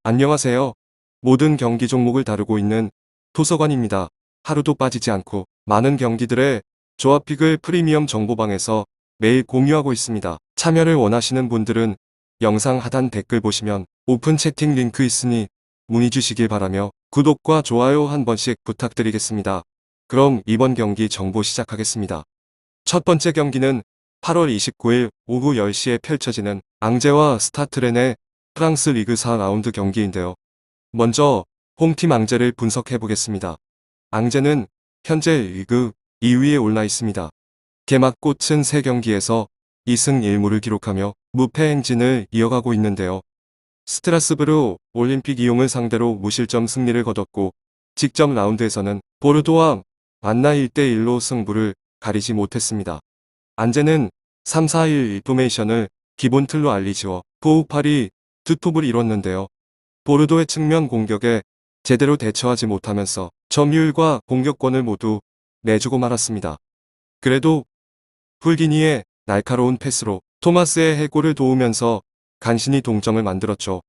안녕하세요. 모든 경기 종목을 다루고 있는 도서관입니다. 하루도 빠지지 않고 많은 경기들의 조합픽을 프리미엄 정보방에서 매일 공유하고 있습니다. 참여를 원하시는 분들은 영상 하단 댓글 보시면 오픈 채팅 링크 있으니 문의 주시길 바라며 구독과 좋아요 한 번씩 부탁드리겠습니다. 그럼 이번 경기 정보 시작하겠습니다. 첫 번째 경기는 8월 29일 오후 10시에 펼쳐지는 앙제와 스타트렌의 프랑스 리그 4라운드 경기인데요. 먼저 홈팀 앙제를 분석해 보겠습니다. 앙제는 현재 리그 2위에 올라 있습니다. 개막 꽃은 3경기에서 2승 1무를 기록하며 무패 행진을 이어가고 있는데요. 스트라스부르 올림픽 이용을 상대로 무실점 승리를 거뒀고 직접 라운드에서는 보르도와 만나 1대1로 승부를 가리지 못했습니다. 앙제는 3-4-1 포메이션을 기본 틀로 알리지워 포우팔이 투톱을 이뤘는데요. 보르도의 측면 공격에 제대로 대처하지 못하면서 점유율과 공격권을 모두 내주고 말았습니다. 그래도 풀기니의 날카로운 패스로 토마스의 해골을 도우면서 간신히 동점을 만들었죠.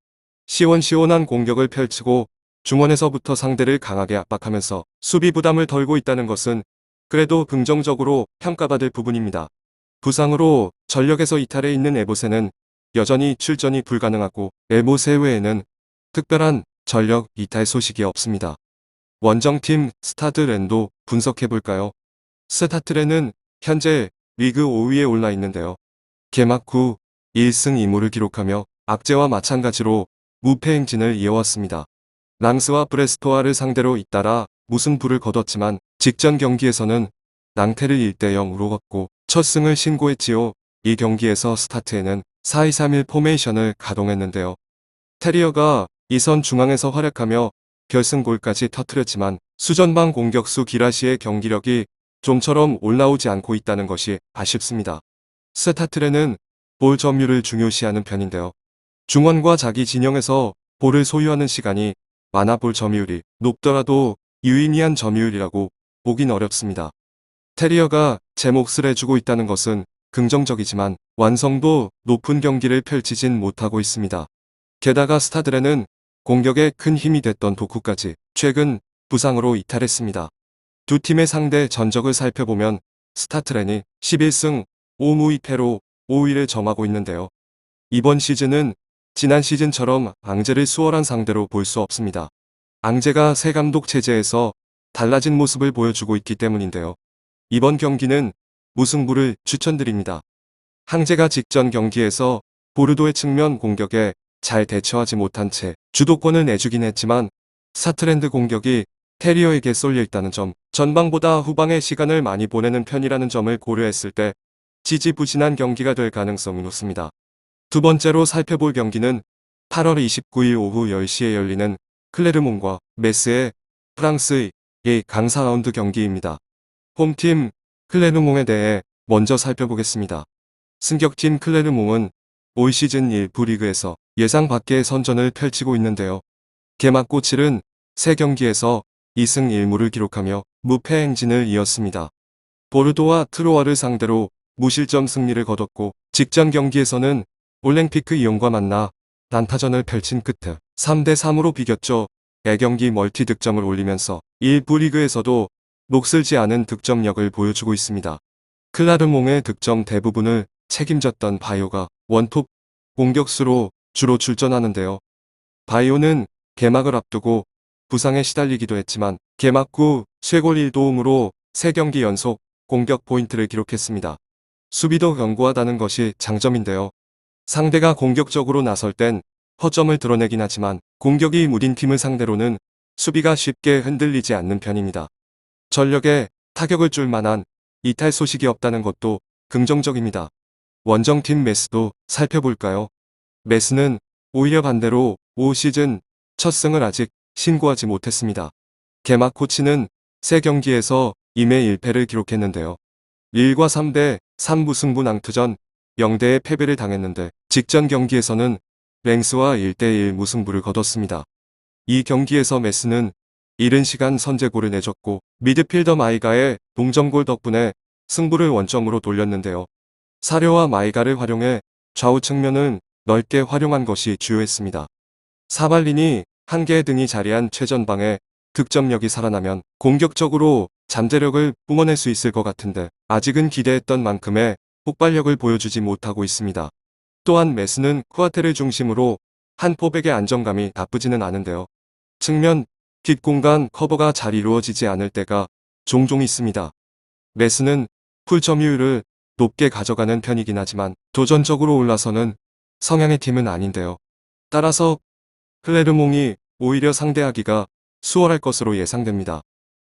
시원시원한 공격을 펼치고 중원에서부터 상대를 강하게 압박하면서 수비 부담을 덜고 있다는 것은 그래도 긍정적으로 평가받을 부분입니다. 부상으로 전력에서 이탈해 있는 에보세는 여전히 출전이 불가능하고 에보세 외에는 특별한 전력 이탈 소식이 없습니다. 원정팀 스타드렌도 분석해볼까요? 스타트렌은 현재 리그 5위에 올라 있는데요. 개막 후 1승 2무를 기록하며 악재와 마찬가지로 무패 행진을 이어왔습니다. 랑스와 브레스토아를 상대로 잇따라 무승부를 거뒀지만 직전 경기에서는 낭테를 1대0으로 걷고 첫 승을 신고했지요. 이 경기에서 스타트에는 4-2-3-1 포메이션을 가동했는데요. 테리어가 2선 중앙에서 활약하며 결승골까지 터뜨렸지만 수전방 공격수 기라시의 경기력이 좀처럼 올라오지 않고 있다는 것이 아쉽습니다. 스타트레는 볼 점유율을 중요시하는 편인데요. 중원과 자기 진영에서 볼을 소유하는 시간이 많아 볼 점유율이 높더라도 유의미한 점유율이라고 보긴 어렵습니다. 테리어가 제 몫을 해주고 있다는 것은 긍정적이지만 완성도 높은 경기를 펼치진 못하고 있습니다. 게다가 스타드레는 공격에 큰 힘이 됐던 도쿠까지 최근 부상으로 이탈했습니다. 두 팀의 상대 전적을 살펴보면 스타트렌이 11승 5무 2패로 5위를 점하고 있는데요. 이번 시즌은 지난 시즌처럼 앙제를 수월한 상대로 볼 수 없습니다. 앙제가 새 감독 체제에서 달라진 모습을 보여주고 있기 때문인데요. 이번 경기는 무승부를 추천드립니다. 앙제가 직전 경기에서 보르도의 측면 공격에 잘 대처하지 못한 채 주도권을 내주긴 했지만 스타트렌드 공격이 테리어에게 쏠려 있다는 점, 전방보다 후방에 시간을 많이 보내는 편이라는 점을 고려했을 때 지지부진한 경기가 될 가능성이 높습니다. 두 번째로 살펴볼 경기는 8월 29일 오후 10시에 열리는 클레르몽과 메스의 프랑스의 강사 라운드 경기입니다. 홈팀 클레르몽에 대해 먼저 살펴보겠습니다. 승격팀 클레르몽은 올 시즌 1부 리그에서 예상 밖의 선전을 펼치고 있는데요. 개막 꼬칠은 3경기에서 2승 1무를 기록하며 무패 행진을 이었습니다. 보르도와 트로아를 상대로 무실점 승리를 거뒀고 직전 경기에서는 올랭피크 이용과 만나 난타전을 펼친 끝에 3대3으로 비겼죠. 애경기 멀티 득점을 올리면서 1부 리그에서도 녹슬지 않은 득점력을 보여주고 있습니다. 클라르몽의 득점 대부분을 책임졌던 바이오가 원톱 공격수로 주로 출전하는데요. 바이오는 개막을 앞두고 부상에 시달리기도 했지만 개막 후 쇄골 1도움으로 3경기 연속 공격 포인트를 기록했습니다. 수비도 견고하다는 것이 장점인데요. 상대가 공격적으로 나설 땐 허점을 드러내긴 하지만 공격이 무딘 팀을 상대로는 수비가 쉽게 흔들리지 않는 편입니다. 전력에 타격을 줄 만한 이탈 소식이 없다는 것도 긍정적입니다. 원정팀 메스도 살펴볼까요? 메스는 오히려 반대로 올 시즌 첫 승을 아직 신고하지 못했습니다. 개막 코치는 3경기에서 2매 1패를 기록했는데요. 1과 3대 3무승부 낭투전 0대 패배를 당했는데 직전 경기에서는 랭스와 1대1 무승부를 거뒀습니다. 이 경기에서 메스는 이른 시간 선제골을 내줬고 미드필더 마이가의 동점골 덕분에 승부를 원점으로 돌렸는데요. 사료와 마이가를 활용해 좌우 측면을 넓게 활용한 것이 주요했습니다. 사발린이 한 개의 등이 자리한 최전방에 득점력이 살아나면 공격적으로 잠재력을 뿜어낼 수 있을 것 같은데 아직은 기대했던 만큼의 폭발력을 보여주지 못하고 있습니다. 또한 메스는 쿠아테를 중심으로 한 포백의 안정감이 나쁘지는 않은데요. 측면, 뒷공간 커버가 잘 이루어지지 않을 때가 종종 있습니다. 메스는 풀 점유율을 높게 가져가는 편이긴 하지만 도전적으로 올라서는 성향의 팀은 아닌데요. 따라서 클레르몽이 오히려 상대하기가 수월할 것으로 예상됩니다.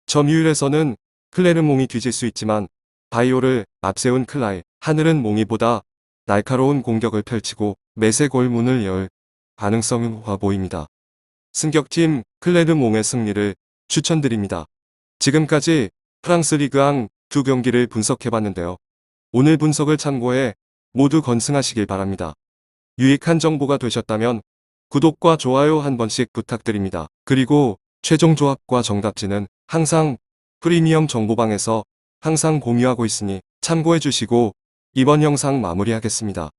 점유율에서는 클레르몽이 뒤질 수 있지만 바이오를 앞세운 클라이, 하늘은 몽이보다 날카로운 공격을 펼치고 메세 골문을 열 가능성이 높아 보입니다. 승격팀 클레르몽의 승리를 추천드립니다. 지금까지 프랑스 리그앙 두 경기를 분석해봤는데요. 오늘 분석을 참고해 모두 건승하시길 바랍니다. 유익한 정보가 되셨다면 구독과 좋아요 한 번씩 부탁드립니다. 그리고 최종 조합과 정답지는 항상 프리미엄 정보방에서 항상 공유하고 있으니 참고해 주시고 이번 영상 마무리하겠습니다.